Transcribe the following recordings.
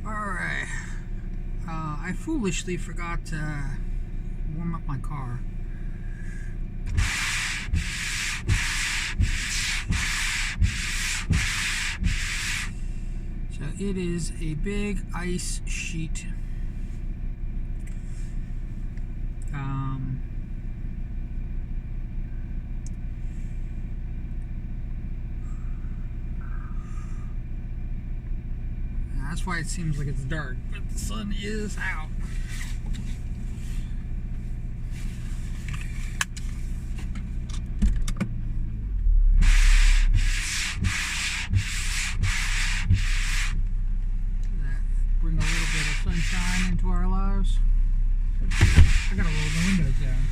Alright. I foolishly forgot to warm up my car. So it is a big ice sheet. That's why it seems like it's dark, but the sun is out. That bring a little bit of sunshine into our lives. I gotta roll the windows down.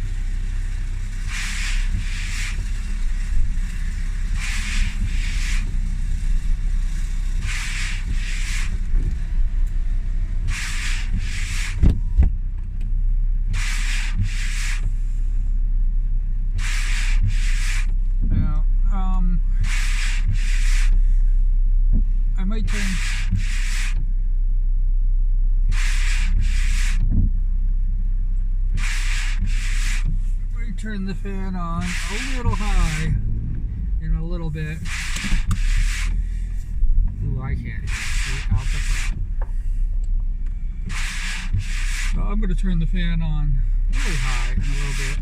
I might turn the fan on a little high in a little bit. Ooh, I can't see out the front. So I'm going to turn the fan on really high in a little bit.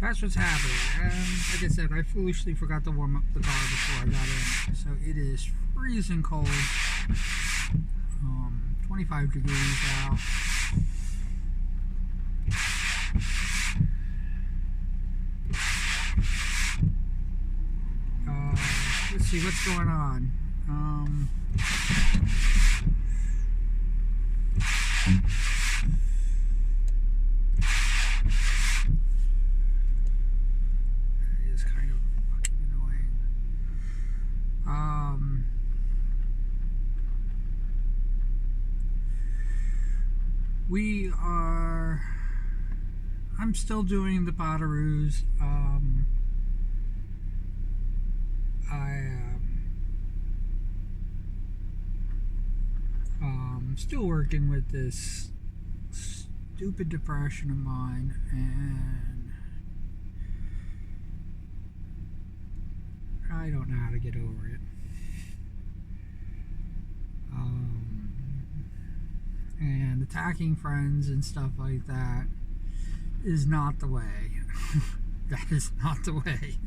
That's what's happening. And like I said, I foolishly forgot to warm up the car before I got in. So it is freezing cold. 25 degrees out. Let's see what's going on. It is kind of fucking annoying. I'm still doing the Potteroos. I'm still working with this stupid depression of mine, and I don't know how to get over it. And attacking friends and stuff like that is not the way. That is not the way.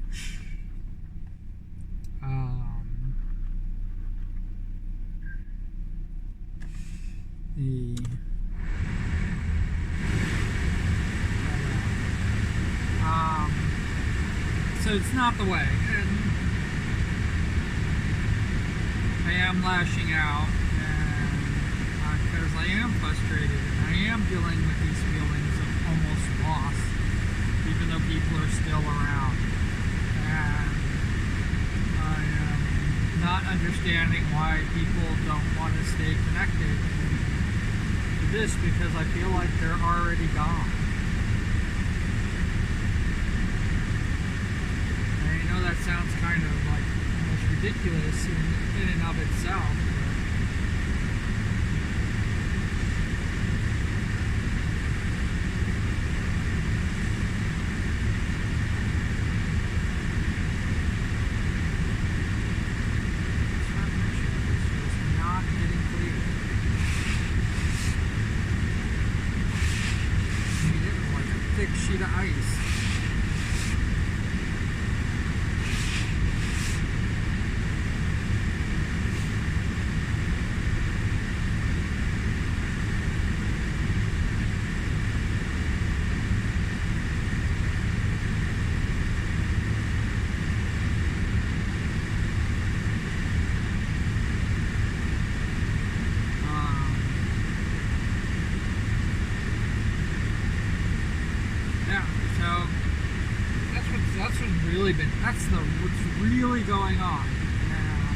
So it's not the way, and I am lashing out, and because I am frustrated, and I am dealing with these feelings of almost loss, even though people are still around, and I am not understanding why people don't want to stay connected to this, because I feel like they're already gone. That sounds kind of like almost ridiculous in and of itself. It's just not getting clear. I mean, it was like a thick sheet of ice. What's really going on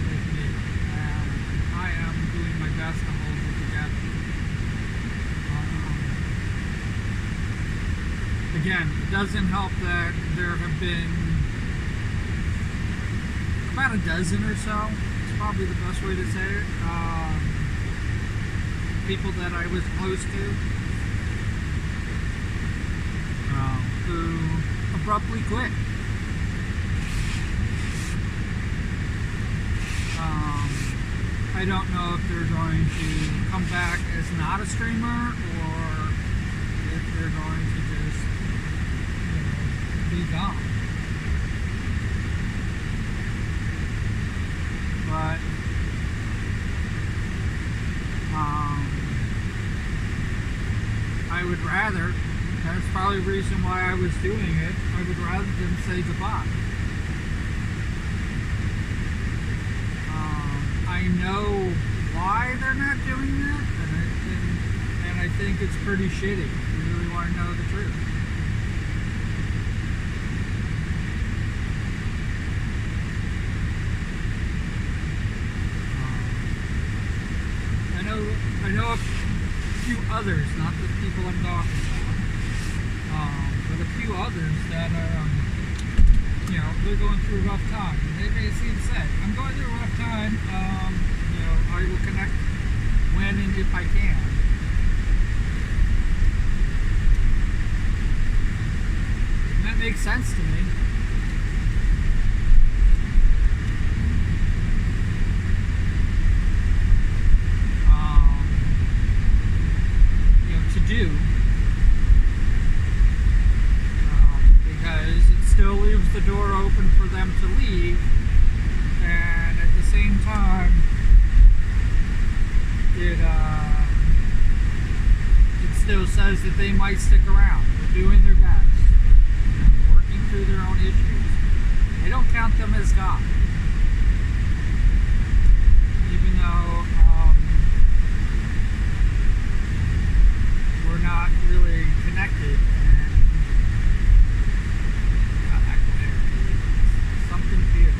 with me, and I am doing my best to hold it together. Again, it doesn't help that there have been about a dozen or so probably the best way to say it. People that I was close to, who abruptly quit. I don't know if they're going to come back as not a streamer or if they're going to just, be gone. But I would rather, that's probably the reason why I was doing it, I would rather than say goodbye. I know why they're not doing that, and I think it's pretty shitty. You really want to know the truth. I know a few others, not the people I'm talking about, but a few others that are, they're going through a rough time. And they basically said, I'm going through a rough time, I will connect when and if I can. And that makes sense to me. To do. Because it still leaves the door open for them to leave, and at the same time it still says that they might stick around. They're doing their best, working through their own issues. I don't count them as God, even though we're not really connected. Something fierce.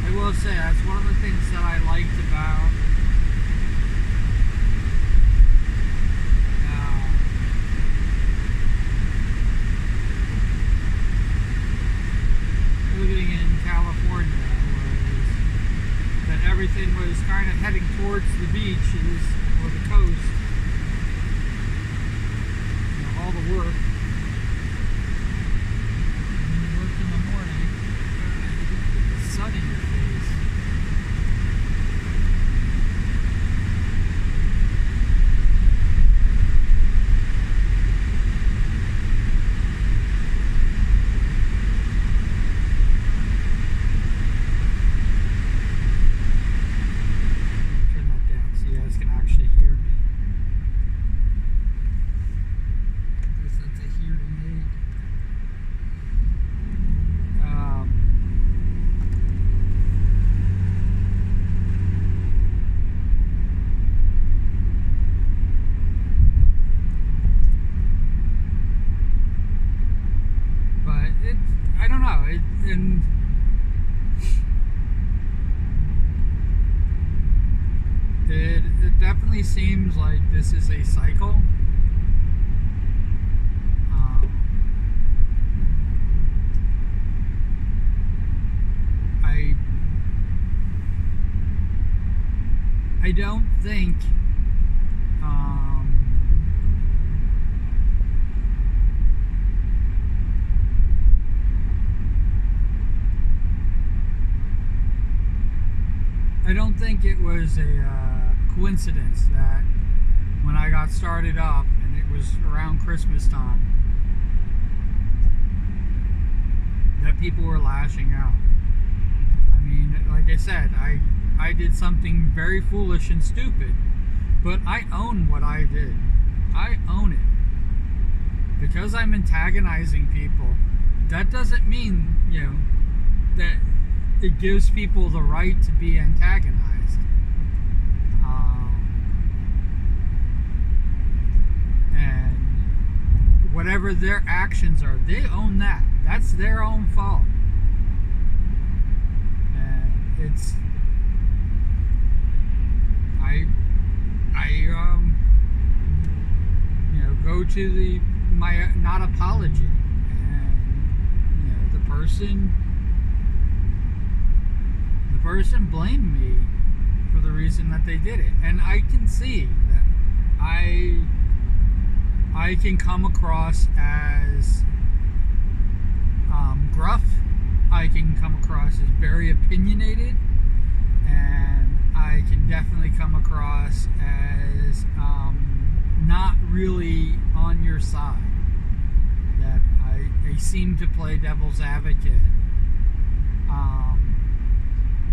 I will say that's one of the things that I liked about living in California was that everything was kind of heading towards the beaches or the coast. All the work. When you work in the morning, you get the sun in your face. Turn that down so you guys can actually hear me. I guess that's a hearing aid. But I don't know, and it definitely seems like this is a cycle. I don't think it was a coincidence that when I got started up and it was around Christmas time that people were lashing out. I mean, like I said, I did something very foolish and stupid, but I own what I did. I own it. Because I'm antagonizing people, that doesn't mean, that it gives people the right to be antagonized. And whatever their actions are, they own that. That's their own fault. And it's I go to my not apology, and the person blamed me for the reason that they did it, and I can see that I can come across as gruff. I can come across as very opinionated, and I can definitely come across as not really on your side. That I seem to play devil's advocate,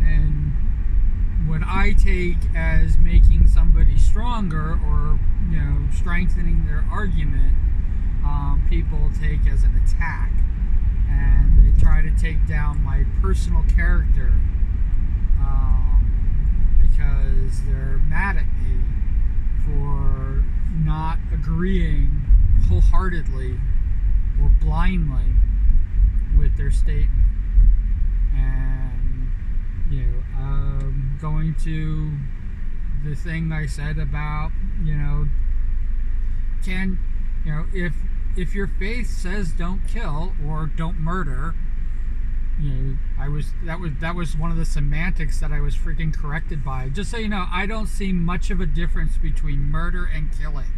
and what I take as making somebody stronger or strengthening their argument, people take as an attack, and they try to take down my personal character because they're mad at me for not agreeing wholeheartedly or blindly with their statement. And going to the thing I said about if your faith says don't kill or don't murder, that was one of the semantics that I was freaking corrected by. Just so you know, I don't see much of a difference between murder and killing.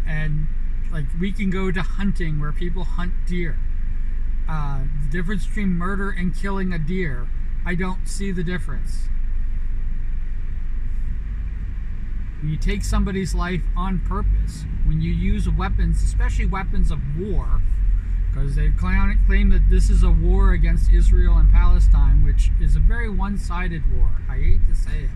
And like we can go to hunting where people hunt deer. The difference between murder and killing a deer, I don't see the difference. When you take somebody's life on purpose, when you use weapons, especially weapons of war, because they claim that this is a war against Israel and Palestine, which is a very one-sided war. I hate to say it.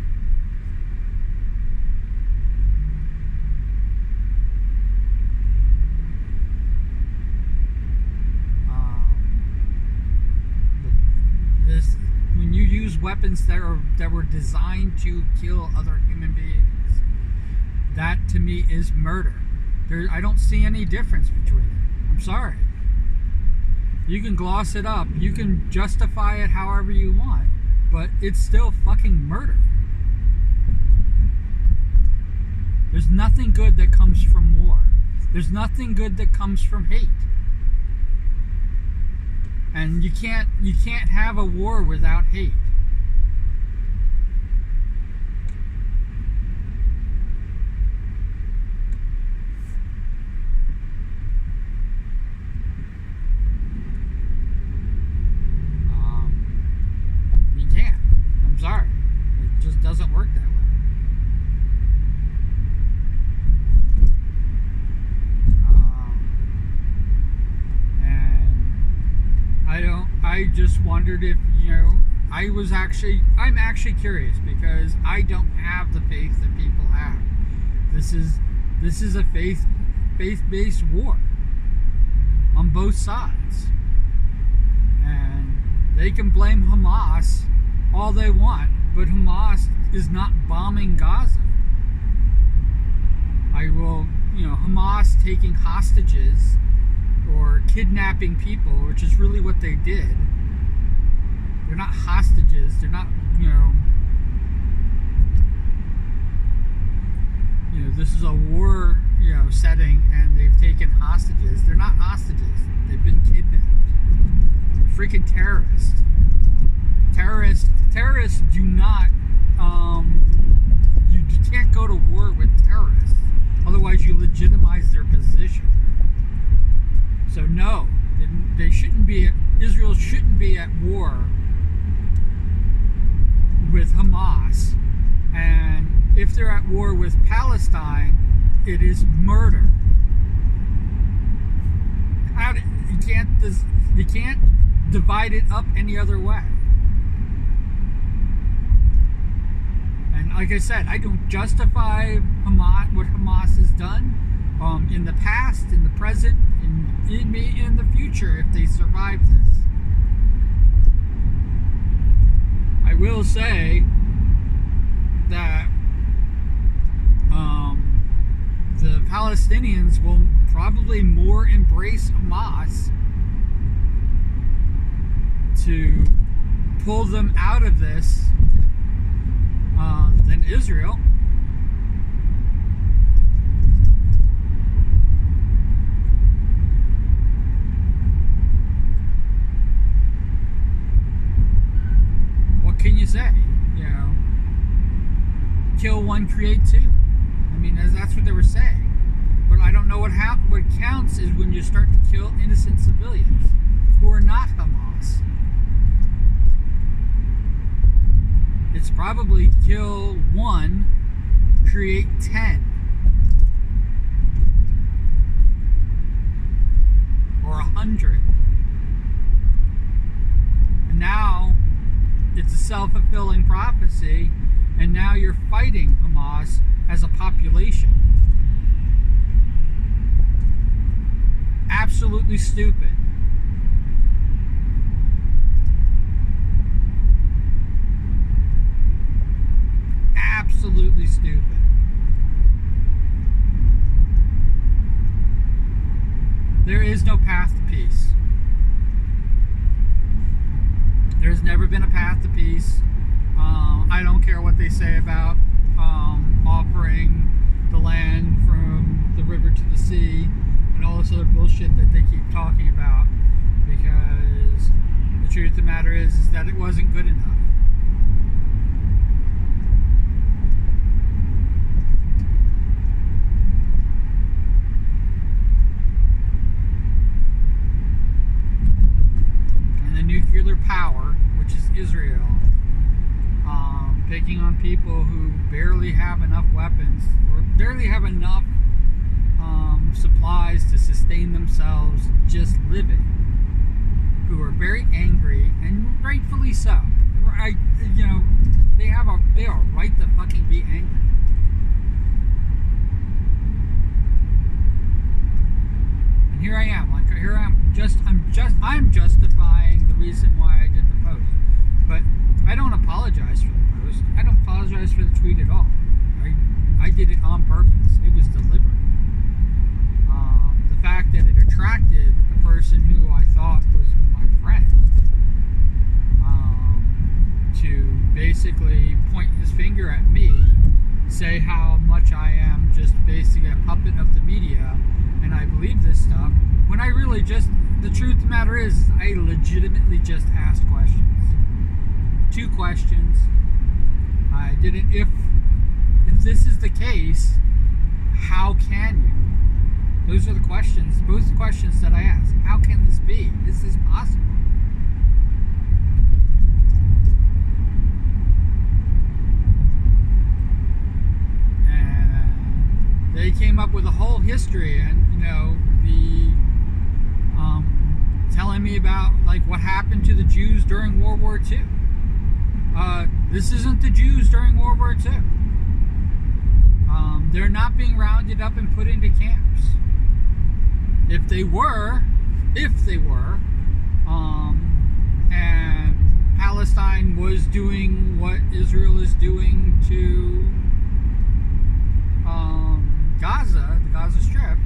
When you use weapons that were designed to kill other human beings, that to me is murder. I don't see any difference between it. I'm sorry. You can gloss it up, you can justify it however you want, but it's still fucking murder. There's nothing good that comes from war. There's nothing good that comes from hate. And you can't have a war without hate. You can't. I'm sorry. It just doesn't work that way. I just wondered if, I'm actually curious, because I don't have the faith that people have. This is a faith-based war on both sides. And they can blame Hamas all they want, but Hamas is not bombing Gaza. Hamas taking hostages or kidnapping people, which is really what they did. They're not hostages. They're not, this is a war, setting, and they've taken hostages. They're not hostages. They've been kidnapped. They're freaking terrorists. Terrorists do not, you can't go to war with terrorists. Otherwise you legitimize their position. So no, Israel shouldn't be at war with Hamas. And if they're at war with Palestine, it is murder. You can't divide it up any other way. And like I said, I don't justify what Hamas has done in the past, in the present, in the future if they survive this. I will say that the Palestinians will probably more embrace Hamas to pull them out of this than Israel. What can you say? You know, kill one, create two. I mean, that's what they were saying. But I don't know what counts is when you start to kill innocent civilians who are not Hamas. It's probably kill one, create 10. Or 100. And now it's a self-fulfilling prophecy, and now you're fighting Hamas as a population. Absolutely stupid. Absolutely stupid. There is no path to peace. There's never been a path to peace. I don't care what they say about offering the land from the river to the sea and all this other bullshit that they keep talking about, because the truth of the matter is that it wasn't good enough. And the nuclear power, which is Israel, taking on people who barely have enough weapons or barely have enough supplies to sustain themselves just living, who are very angry, and rightfully so. Right, you know, they are right to fucking be angry. And here I am, I'm justifying the reason why I did the post. But I don't apologize for the post. I don't apologize for the tweet at all. I did it on purpose. It was deliberate. The fact that it attracted a person who I thought was my friend to basically point his finger at me, say how much I am just basically a puppet of the media, and I believe this stuff, when I really the truth of the matter is, I legitimately just asked questions. 2 questions. I didn't, if this is the case, how can you? Those are the questions, both the questions that I asked. How can this be? Is this possible? And they came up with a whole history, and telling me about like what happened to the Jews during World War II. This isn't the Jews during World War II. They're not being rounded up and put into camps. If they were, and Palestine was doing what Israel is doing to Gaza, the Gaza Strip,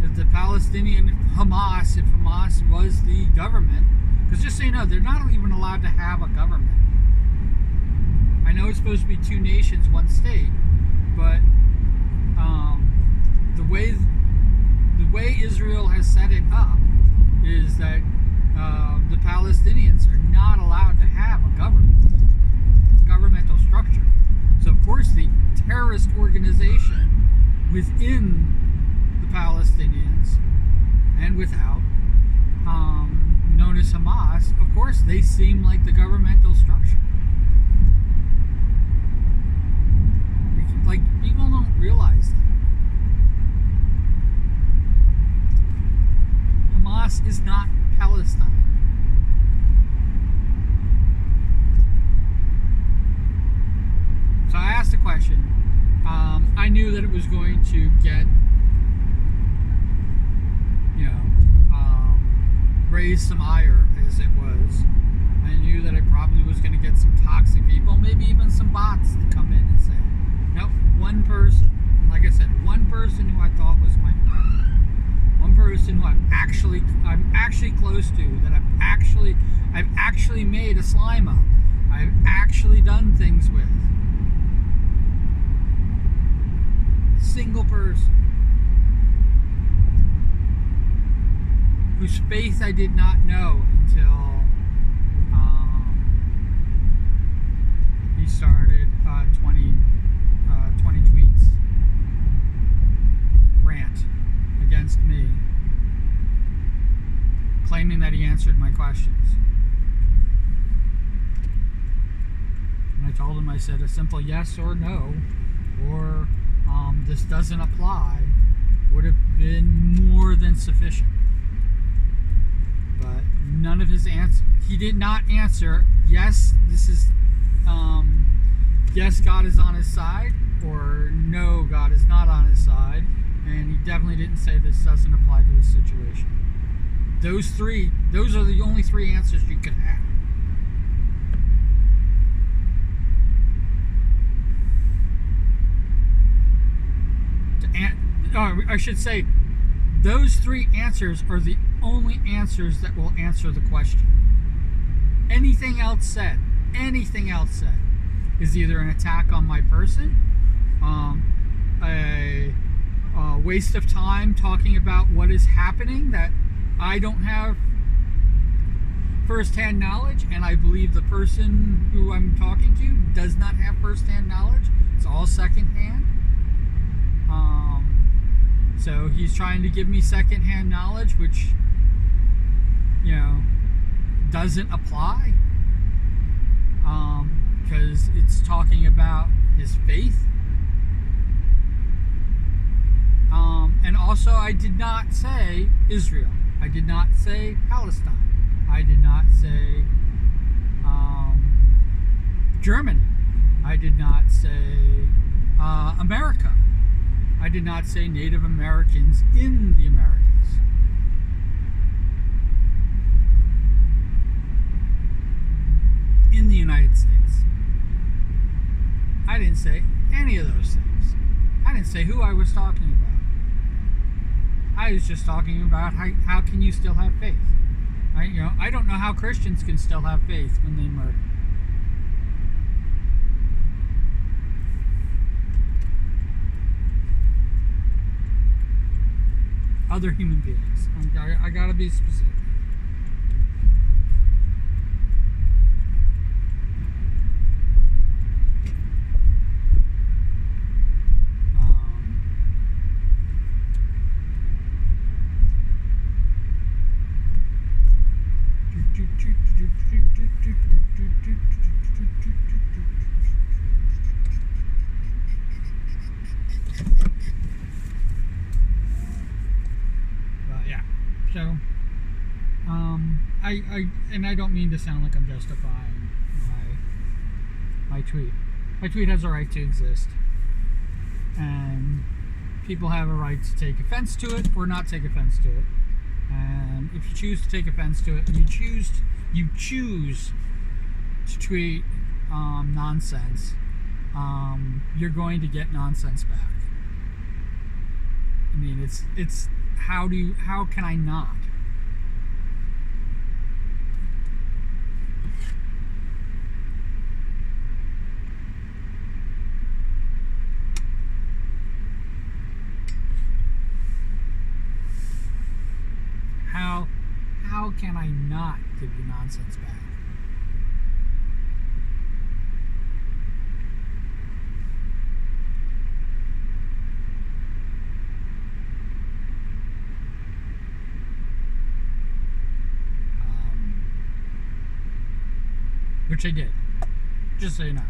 if the Palestinian Hamas, if Hamas was the government, because just so you know, they're not even allowed to have a government. I know it's supposed to be 2 nations, 1 state, but the way Israel has set it up is that the Palestinians are not allowed to have a governmental structure. So of course the terrorist organization within the Palestinians and without, known as Hamas, of course they seem like the governmental structure. Like, people don't realize that. Hamas is not Palestine. So I asked a question. I knew that it was going to get, raise some ire as it was. I knew that I probably was going to get some toxic people, maybe even some bots to come in and say, nope, one person. like I said, one person who I thought was my friend, one person who I'm actually close to, that I've actually made a slime of, I've actually done things with. Single person whose faith I did not know until he started 20 tweets rant against me, claiming that he answered my questions. And I told him, I said, a simple yes or no, or this doesn't apply, would have been more than sufficient. But none of his answers, he did not answer, yes, this is, yes, God is on his side, or no, God is not on his side. And he definitely didn't say this doesn't apply to this situation. Those are the only three answers you could have. I should say, those three answers are the only answers that will answer the question. Anything else said is either an attack on my person, a waste of time talking about what is happening that I don't have first-hand knowledge, and I believe the person who I'm talking to does not have first-hand knowledge. It's all second-hand. So he's trying to give me second-hand knowledge, which, doesn't apply, because it's talking about his faith. And also, I did not say Israel. I did not say Palestine. I did not say Germany. I did not say America. I did not say Native Americans in the Americas. In the United States. I didn't say any of those things. I didn't say who I was talking about. I was just talking about how can you still have faith? I don't know how Christians can still have faith when they murder. Other human beings. I gotta be specific. So, I don't mean to sound like I'm justifying my tweet. My tweet has a right to exist, and people have a right to take offense to it or not take offense to it. And if you choose to take offense to it, and you choose to tweet nonsense, you're going to get nonsense back. I mean, it's how can I not? How can I not give you nonsense back? Which I did. Just so you know.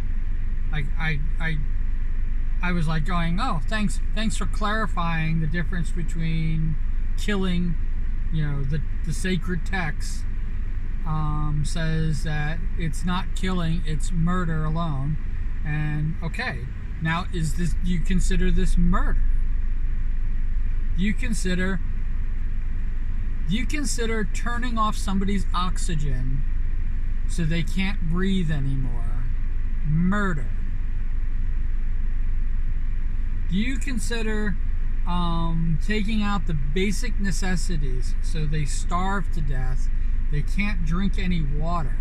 I was like going, oh, thanks for clarifying the difference between killing, the sacred text says that it's not killing, it's murder alone. And okay, now do you consider this murder? Do you consider turning off somebody's oxygen so they can't breathe anymore murder? Do you consider taking out the basic necessities so they starve to death, they can't drink any water,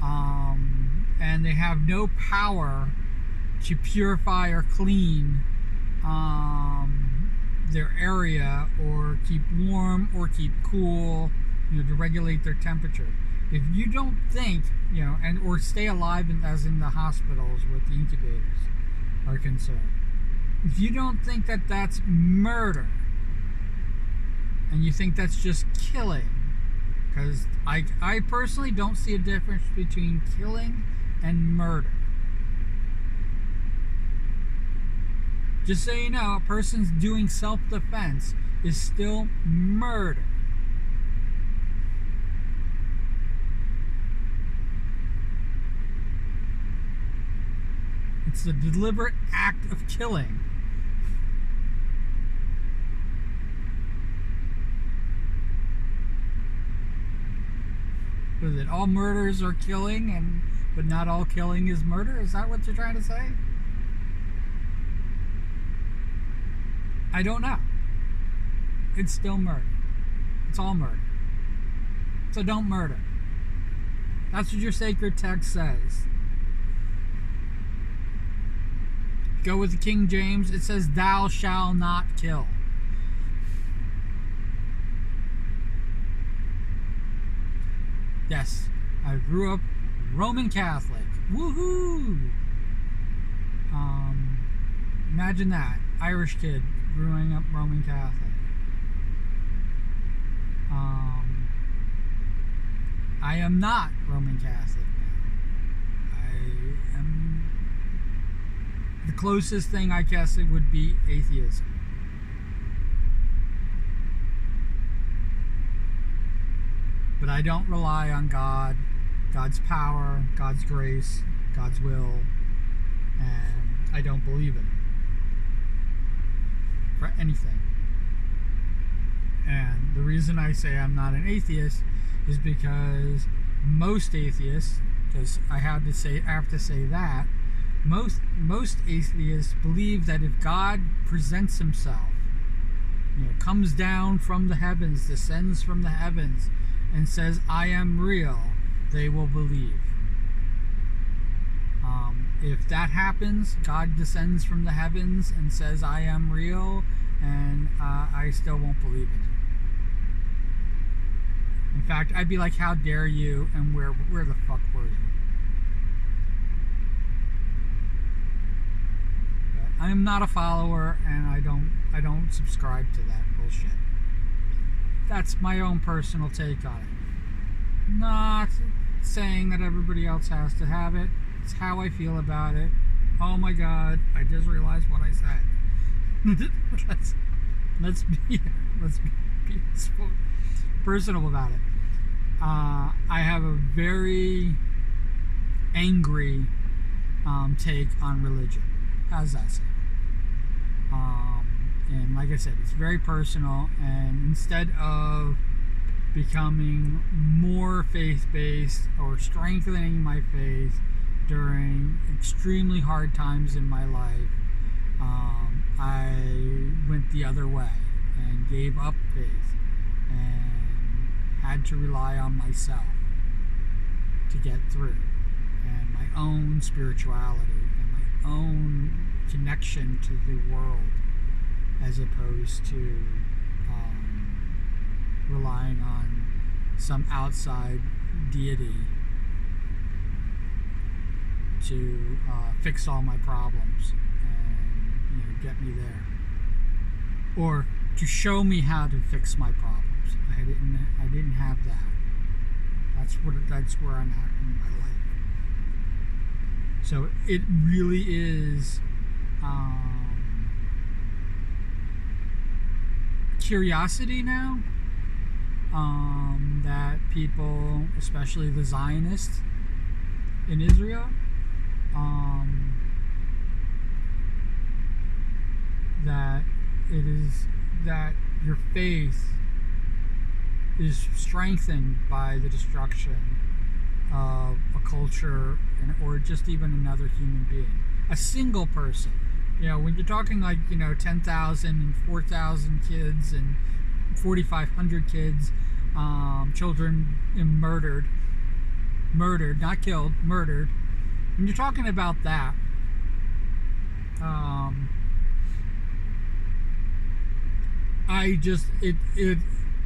and they have no power to purify or clean their area or keep warm or keep cool, to regulate their temperature? If you don't think, and or stay alive as in the hospitals with the incubators are concerned, if you don't think that that's murder, and you think that's just killing, because I personally don't see a difference between killing and murder. Just so you know, a person's doing self-defense is still murder. It's a deliberate act of killing. What is it? All murders are killing, but not all killing is murder? Is that what you're trying to say? I don't know. It's still murder. It's all murder. So don't murder. That's what your sacred text says. Go with the King James. It says, "Thou shalt not kill." Yes, I grew up Roman Catholic. Woohoo! Imagine that. Irish kid growing up Roman Catholic. I am not Roman Catholic now. I am... The closest thing I guess it would be atheism. But I don't rely on God, God's power, God's grace, God's will, and I don't believe it for anything. And the reason I say I'm not an atheist is because most atheists, because I have to say that, most atheists believe that if God presents himself, comes down from the heavens, descends from the heavens, and says, "I am real," they will believe. If that happens, God descends from the heavens and says, "I am real," and I still won't believe it. In fact, I'd be like, "How dare you?" And where the fuck were you? But I am not a follower, and I don't subscribe to that bullshit. That's my own personal take on it. Not saying that everybody else has to have it. It's how I feel about it. Oh my God, I just realized what I said. let's be personal about it. I have a very angry take on religion. How's that sound? And like I said, it's very personal, and instead of becoming more faith-based or strengthening my faith during extremely hard times in my life, I went the other way and gave up faith and had to rely on myself to get through, and my own spirituality and my own connection to the world, as opposed to relying on some outside deity to fix all my problems and get me there, or to show me how to fix my problems. I didn't have that. That's where I'm at in my life. So it really is curiosity now that people, especially the Zionists in Israel, that your faith is strengthened by the destruction of a culture or just even another human being, a single person. when you're talking like 10,000 and 4,000 kids and 4,500 kids, children murdered, not killed, murdered. When you're talking about that,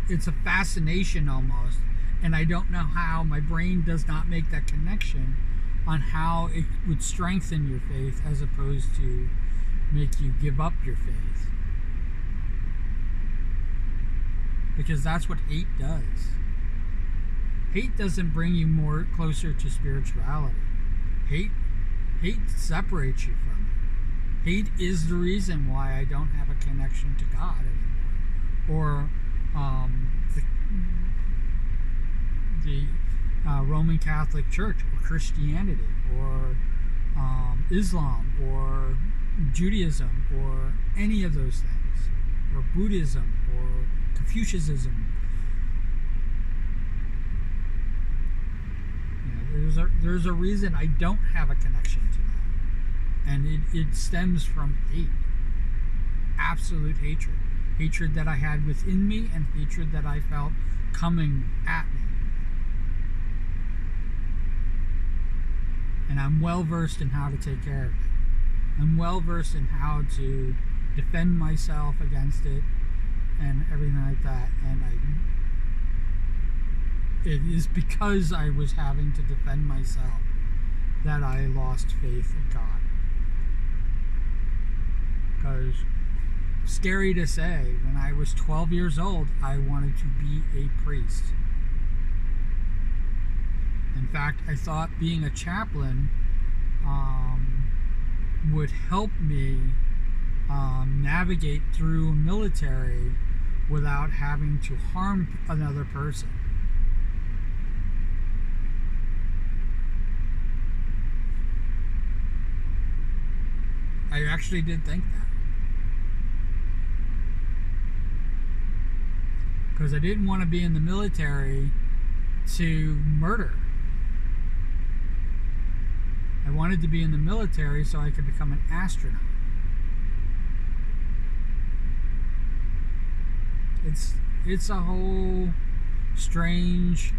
it's a fascination almost, and I don't know how my brain does not make that connection on how it would strengthen your faith as opposed to make you give up your faith, because that's what hate does. Hate doesn't bring you more closer to spirituality. Hate separates you from it. Hate is the reason why I don't have a connection to God anymore, or the Roman Catholic Church, or Christianity, or Islam, or Judaism, or any of those things, or Buddhism, or Confucianism. There's a reason I don't have a connection to that, and it stems from hate, absolute hatred that I had within me, and hatred that I felt coming at me. And I'm well versed in how to take care of it. I'm well versed in how to defend myself against it and everything like that. And it is because I was having to defend myself that I lost faith in God. Because, scary to say, when I was 12 years old, I wanted to be a priest. In fact, I thought being a chaplain would help me navigate through military without having to harm another person. I actually did think that. Because I didn't want to be in the military to murder. I wanted to be in the military so I could become an astronaut. It's a whole strange,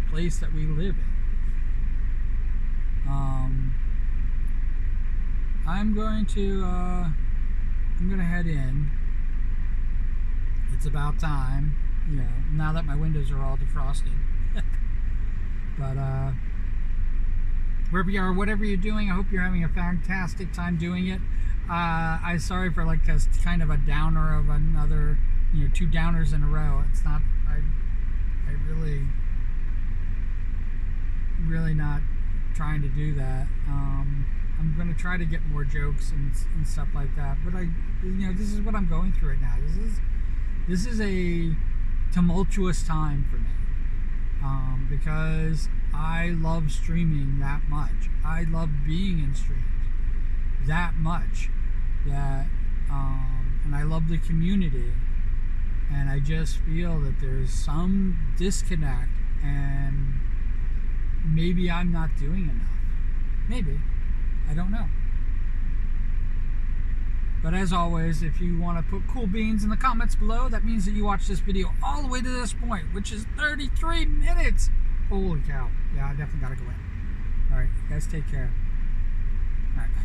place that we live in. I'm going to head in. It's about time, now that my windows are all defrosted. But wherever you are, whatever you're doing, I hope you're having a fantastic time doing it. I'm sorry for like a kind of a downer of another, 2 downers in a row. It's not, I really not trying to do that. I'm going to try to get more jokes and stuff like that. But this is what I'm going through right now. This is a tumultuous time for me, because I love streaming that much. I love being in streams that much, that and I love the community, and I just feel that there's some disconnect, and maybe I'm not doing enough. Maybe. I don't know. But as always, if you want to put cool beans in the comments below, that means that you watched this video all the way to this point, which is 33 minutes. Holy cow. Yeah, I definitely got to go in. Alright, you guys take care. Alright, bye.